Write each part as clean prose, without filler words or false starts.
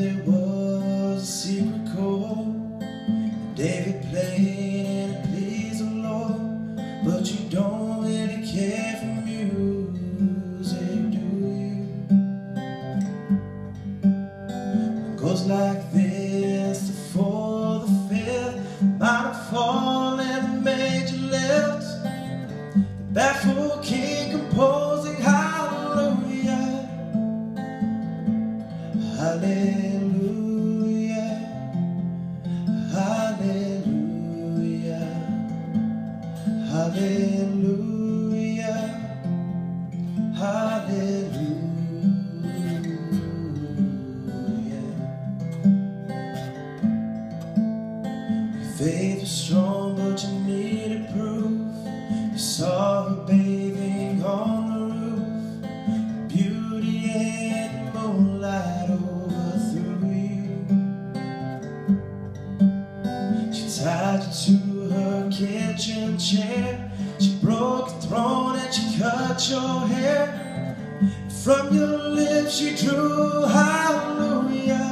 there was a secret chord David played and it pleased the Lord. But you don't really care for music, do you? It goes like this: the fourth, the fifth, minor fall and the major lift. The baffled king composing hallelujah, hallelujah, hallelujah, hallelujah, hallelujah. Your faith was strong, but you needed proof. You saw her bathing on the roof. Beauty and the moonlight overthrew you. She tied you to her kitchen chair. She broke your throne and she cut your hair. From your lips she drew hallelujah,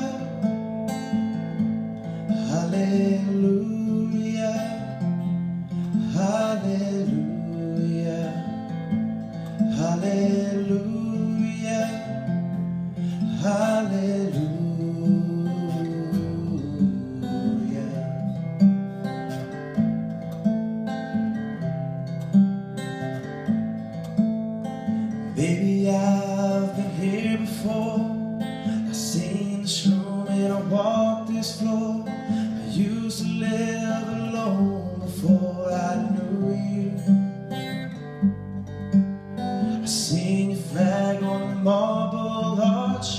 hallelujah, hallelujah, hallelujah, hallelujah. Baby, I've been here before. I've seen this room and I walked this floor. I used to live alone before I knew you. I seen your flag on the marble arch.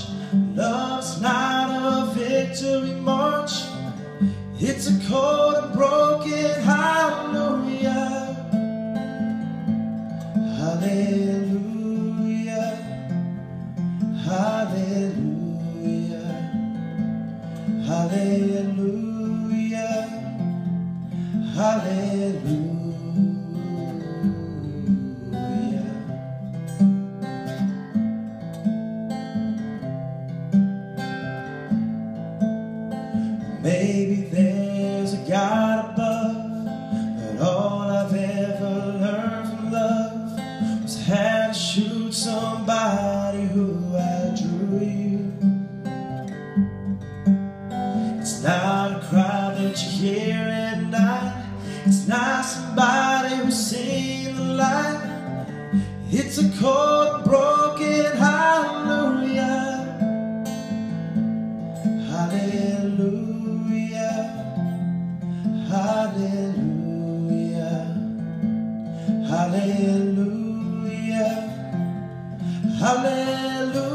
Love's not a victory march. It's a cold and broken hallelujah, hallelujah, hallelujah, hallelujah, hallelujah. Maybe there's a God above, but all I've ever learned from love was how to shoot somebody who outdrew you. It's not a crowd that you hear at night. It's not somebody who's seen the light. It's a cold, broken hallelujah, hallelujah, hallelujah, hallelujah, hallelujah.